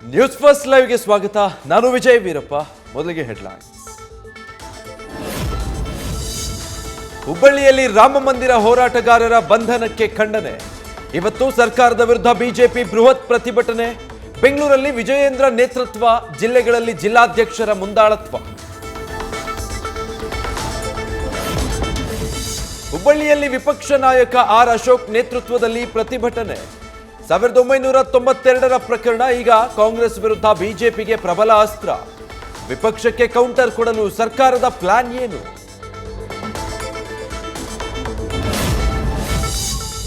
News first ಲೈವ್ಗೆ ಸ್ವಾಗತ. ನಾನು ವಿಜಯ್ ವೀರಪ್ಪ. ಮೊದಲಿಗೆ ಹೆಡ್ಲೈನ್ಸ್. ಹುಬ್ಬಳ್ಳಿಯಲ್ಲಿ ರಾಮ ಮಂದಿರ ಹೋರಾಟಗಾರರ ಬಂಧನಕ್ಕೆ ಖಂಡನೆ. ಇವತ್ತು ಸರ್ಕಾರದ ವಿರುದ್ಧ ಬಿಜೆಪಿ ಬೃಹತ್ ಪ್ರತಿಭಟನೆ. ಬೆಂಗಳೂರಲ್ಲಿ ವಿಜಯೇಂದ್ರ ನೇತೃತ್ವ, ಜಿಲ್ಲೆಗಳಲ್ಲಿ ಜಿಲ್ಲಾಧ್ಯಕ್ಷರ ಮುಂದಾಳತ್ವ. ಹುಬ್ಬಳ್ಳಿಯಲ್ಲಿ ವಿಪಕ್ಷ ನಾಯಕ ಆರ್ ಅಶೋಕ್ ನೇತೃತ್ವದಲ್ಲಿ ಪ್ರತಿಭಟನೆ. 1992ರ ಪ್ರಕರಣ ಈಗ ಕಾಂಗ್ರೆಸ್ ವಿರುದ್ಧ ಬಿಜೆಪಿಗೆ ಪ್ರಬಲ ಅಸ್ತ್ರ. ವಿಪಕ್ಷಕ್ಕೆ ಕೌಂಟರ್ ಕೊಡಲು ಸರ್ಕಾರದ ಪ್ಲಾನ್ ಏನು?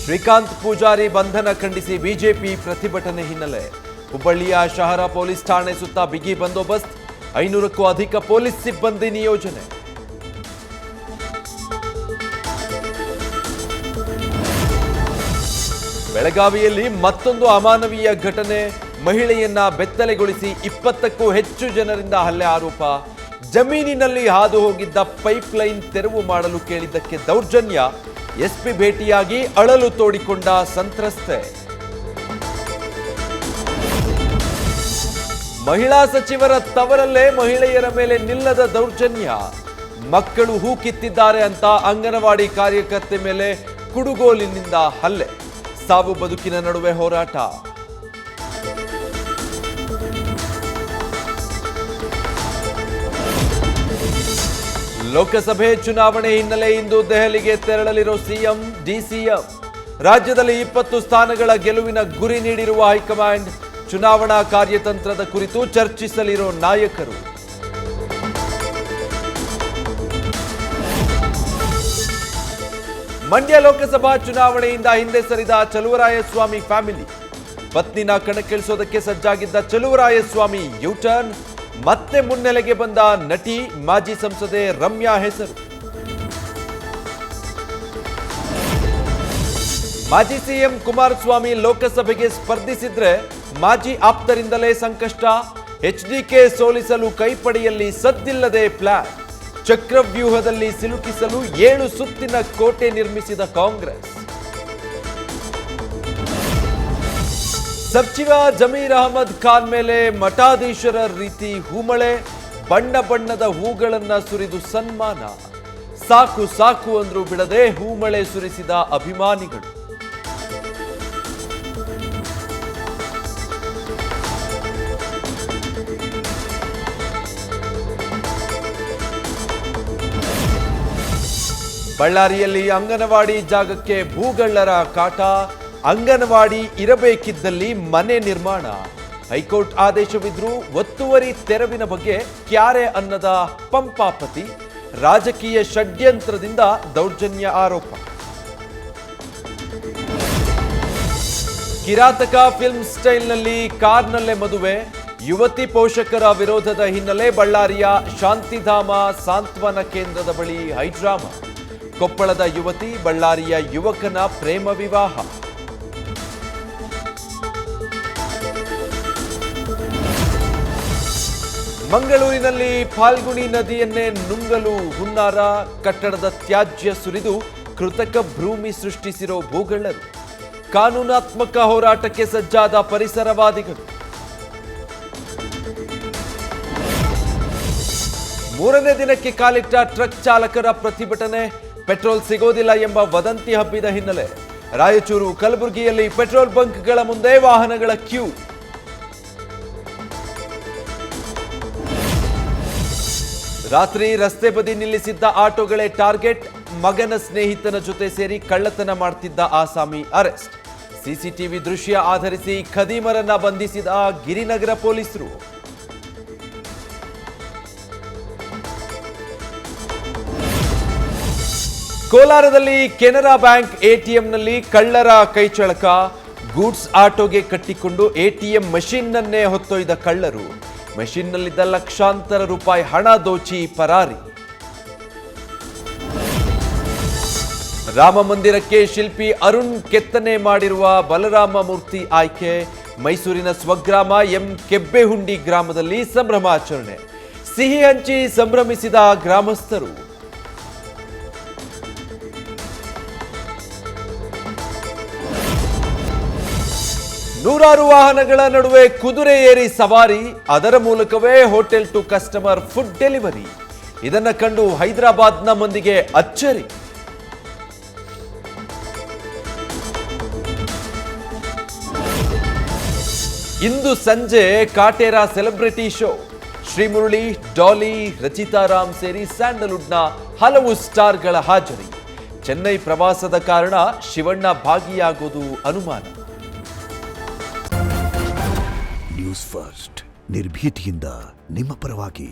ಶ್ರೀಕಾಂತ್ ಪೂಜಾರಿ ಬಂಧನ ಖಂಡಿಸಿ ಬಿಜೆಪಿ ಪ್ರತಿಭಟನೆ ಹಿನ್ನೆಲೆ ಹುಬ್ಬಳ್ಳಿಯ ಶಹರ ಪೊಲೀಸ್ ಠಾಣೆ ಸುತ್ತ ಬಿಗಿ ಬಂದೋಬಸ್ತ್, 500ಕ್ಕೂ ಅಧಿಕ ಪೊಲೀಸ್ ಸಿಬ್ಬಂದಿ ನಿಯೋಜನೆ. ಬೆಳಗಾವಿಯಲ್ಲಿ ಮತ್ತೊಂದು ಅಮಾನವೀಯ ಘಟನೆ. ಮಹಿಳೆಯನ್ನ ಬೆತ್ತಲೆಗೊಳಿಸಿ 20ಕ್ಕೂ ಹೆಚ್ಚು ಜನರಿಂದ ಹಲ್ಲೆ ಆರೋಪ. ಜಮೀನಿನಲ್ಲಿ ಹಾದು ಹೋಗಿದ್ದ ಪೈಪ್ಲೈನ್ ತೆರವು ಮಾಡಲು ಕೇಳಿದ್ದಕ್ಕೆ ದೌರ್ಜನ್ಯ. ಎಸ್ಪಿ ಭೇಟಿಯಾಗಿ ಅಳಲು ತೋಡಿಕೊಂಡ ಸಂತ್ರಸ್ತೆ. ಮಹಿಳಾ ಸಚಿವರ ತವರಲ್ಲೇ ಮಹಿಳೆಯರ ಮೇಲೆ ನಿಲ್ಲದ ದೌರ್ಜನ್ಯ. ಮಕ್ಕಳು ಹೂ ಕಿತ್ತಿದ್ದಾರೆ ಅಂತ ಅಂಗನವಾಡಿ ಕಾರ್ಯಕರ್ತೆ ಮೇಲೆ ಕುಡುಗೋಲಿನಿಂದ ಹಲ್ಲೆ. ಸಾವು ಬದುಕಿನ ನಡುವೆ ಹೋರಾಟ. ಲೋಕಸಭೆ ಚುನಾವಣೆ ಹಿನ್ನೆಲೆ ಇಂದು ದೆಹಲಿಗೆ ತೆರಳಲಿರೋ ಸಿಎಂ ಡಿಸಿಎಂ. ರಾಜ್ಯದಲ್ಲಿ 20 ಸ್ಥಾನಗಳ ಗೆಲುವಿನ ಗುರಿ ನೀಡಿರುವ ಹೈಕಮಾಂಡ್. ಚುನಾವಣಾ ಕಾರ್ಯತಂತ್ರದ ಕುರಿತು ಚರ್ಚಿಸಲಿರೋ ನಾಯಕರು. ಮಂಡ್ಯ ಲೋಕಸಭಾ ಚುನಾವಣೆಯಿಂದ ಹಿಂದೆ ಸರಿದ ಚಲುವರಾಯಸ್ವಾಮಿ ಫ್ಯಾಮಿಲಿ. ಪತ್ನಿನ ಕಣಕ್ಕಿಳಿಸೋದಕ್ಕೆ ಸಜ್ಜಾಗಿದ್ದ ಚಲುವರಾಯಸ್ವಾಮಿ ಯೂಟರ್ನ್. ಮತ್ತೆ ಮುನ್ನೆಲೆಗೆ ಬಂದ ನಟಿ, ಮಾಜಿ ಸಂಸದೆ ರಮ್ಯಾ ಹೆಸರು. ಮಾಜಿ ಸಿಎಂ ಕುಮಾರಸ್ವಾಮಿ ಲೋಕಸಭೆಗೆ ಸ್ಪರ್ಧಿಸಿದ್ರೆ ಮಾಜಿ ಆಪ್ತರಿಂದಲೇ ಸಂಕಷ್ಟ. ಎಚ್ಡಿಕೆ ಸೋಲಿಸಲು ಕೈಪಡೆಯಲ್ಲಿ ಸದ್ದಿಲ್ಲದೆ ಪ್ಲಾನ್. ಚಕ್ರವ್ಯೂಹದಲ್ಲಿ ಸಿಲುಕಿಸಲು 7 ಸುತ್ತಿನ ಕೋಟೆ ನಿರ್ಮಿಸಿದ ಕಾಂಗ್ರೆಸ್. ಸಚಿವ ಜಮೀರ್ ಅಹಮದ್ ಖಾನ್ ಮೇಲೆ ಮಠಾಧೀಶರ ರೀತಿ ಹೂಮಳೆ. ಬಣ್ಣ ಬಣ್ಣದ ಹೂಗಳನ್ನ ಸುರಿದು ಸನ್ಮಾನ. ಸಾಕು ಸಾಕು ಅಂದ್ರೂ ಬಿಡದೆ ಹೂಮಳೆ ಸುರಿಸಿದ ಅಭಿಮಾನಿಗಳು. ಬಳ್ಳಾರಿಯಲ್ಲಿ ಅಂಗನವಾಡಿ ಜಾಗಕ್ಕೆ ಭೂಗಳ್ಳರ ಕಾಟ. ಅಂಗನವಾಡಿ ಇರಬೇಕಿದ್ದಲ್ಲಿ ಮನೆ ನಿರ್ಮಾಣ. ಹೈಕೋರ್ಟ್ ಆದೇಶವಿದ್ರೂ ಒತ್ತುವರಿ ತೆರವಿನ ಬಗ್ಗೆ ಕ್ಯಾರೆ ಅನ್ನದ ಪಂಪಾಪತಿ. ರಾಜಕೀಯ ಷಡ್ಯಂತ್ರದಿಂದ ದೌರ್ಜನ್ಯ ಆರೋಪ. ಕಿರಾತಕ ಫಿಲ್ಮ್ ಸ್ಟೈಲ್ನಲ್ಲಿ ಕಾರ್ನಲ್ಲೇ ಮದುವೆ. ಯುವತಿ ಪೋಷಕರ ವಿರೋಧದ ಹಿನ್ನೆಲೆ ಬಳ್ಳಾರಿಯ ಶಾಂತಿಧಾಮ ಸಾಂತ್ವನ ಕೇಂದ್ರದ ಬಳಿ ಹೈಡ್ರಾಮಾ. ಕೊಪ್ಪಳದ ಯುವತಿ, ಬಳ್ಳಾರಿಯ ಯುವಕನ ಪ್ರೇಮ ವಿವಾಹ. ಮಂಗಳೂರಿನಲ್ಲಿ ಫಾಲ್ಗುಣಿ ನದಿಯನ್ನೇ ನುಂಗಲು ಹುನ್ನಾರ. ಕಟ್ಟಡದ ತ್ಯಾಜ್ಯ ಸುರಿದು ಕೃತಕ ಭೂಮಿ ಸೃಷ್ಟಿಸಿರೋ ಭೂಗಳ್ಳರು. ಕಾನೂನಾತ್ಮಕ ಹೋರಾಟಕ್ಕೆ ಸಜ್ಜಾದ ಪರಿಸರವಾದಿಗಳು. 3ನೇ ದಿನಕ್ಕೆ ಕಾಲಿಟ್ಟ ಟ್ರಕ್ ಚಾಲಕರ ಪ್ರತಿಭಟನೆ. ಪೆಟ್ರೋಲ್ ಸಿಗೋದಿಲ್ಲ ಎಂಬ ವದಂತಿ ಹಬ್ಬಿದ ಹಿನ್ನೆಲೆ ರಾಯಚೂರು, ಕಲಬುರಗಿಯಲ್ಲಿ ಪೆಟ್ರೋಲ್ ಬಂಕ್ಗಳ ಮುಂದೆ ವಾಹನಗಳ ಕ್ಯೂ. ರಾತ್ರಿ ರಸ್ತೆ ಬದಿ ನಿಲ್ಲಿಸಿದ್ದ ಆಟೋಗಳೇ ಟಾರ್ಗೆಟ್. ಮಗನ ಸ್ನೇಹಿತನ ಜೊತೆ ಸೇರಿ ಕಳ್ಳತನ ಮಾಡ್ತಿದ್ದ ಆಸಾಮಿ ಅರೆಸ್ಟ್. ಸಿಸಿಟಿವಿ ದೃಶ್ಯ ಆಧರಿಸಿ ಖದೀಮರನ್ನ ಬಂಧಿಸಿದ ಗಿರಿನಗರ ಪೊಲೀಸರು. ಕೋಲಾರದಲ್ಲಿ ಕೆನರಾ ಬ್ಯಾಂಕ್ ಎಟಿಎಂನಲ್ಲಿ ಕಳ್ಳರ ಕೈಚಳಕ. ಗೂಡ್ಸ್ ಆಟೋಗೆ ಕಟ್ಟಿಕೊಂಡು ಎಟಿಎಂ ಮಷಿನ್ನನ್ನೇ ಹೊತ್ತೊಯ್ದ ಕಳ್ಳರು. ಮಷಿನ್ನಲ್ಲಿದ್ದ ಲಕ್ಷಾಂತರ ರೂಪಾಯಿ ಹಣ ದೋಚಿ ಪರಾರಿ. ರಾಮ ಮಂದಿರಕ್ಕೆ ಶಿಲ್ಪಿ ಅರುಣ್ ಕೆತ್ತನೆ ಮಾಡಿರುವ ಬಲರಾಮ ಮೂರ್ತಿ ಆಯ್ಕೆ. ಮೈಸೂರಿನ ಸ್ವಗ್ರಾಮ ಎಂ ಕೆಬ್ಬೆಹುಂಡಿ ಗ್ರಾಮದಲ್ಲಿ ಸಂಭ್ರಮಾಚರಣೆ. ಸಿಹಿ ಹಂಚಿ ಸಂಭ್ರಮಿಸಿದ ಗ್ರಾಮಸ್ಥರು. ನೂರಾರು ವಾಹನಗಳ ನಡುವೆ ಕುದುರೆ ಏರಿ ಸವಾರಿ, ಅದರ ಮೂಲಕವೇ hotel to customer food delivery. ಇದನ್ನ ಕಂಡು ಹೈದರಾಬಾದ್ನ ಮಂದಿಗೆ ಅಚ್ಚರಿ. ಇಂದು ಸಂಜೆ ಕಾಟೇರ ಸೆಲೆಬ್ರಿಟಿ ಶೋ. ಶ್ರೀಮುರಳಿ, ಡಾಲಿ, ರಚಿತಾ ರಾಮ್ ಸೇರಿ ಸ್ಯಾಂಡಲ್ವುಡ್ನ ಹಲವು ಸ್ಟಾರ್ಗಳ ಹಾಜರಿ. ಚೆನ್ನೈ ಪ್ರವಾಸದ ಕಾರಣ ಶಿವಣ್ಣ ಭಾಗಿಯಾಗೋದು ಅನುಮಾನ. ನ್ಯೂಸ್ ಫಸ್ಟ್ ನಿರ್ಭೀತಿಯಿಂದ ನಿಮ್ಮ ಪರವಾಗಿ.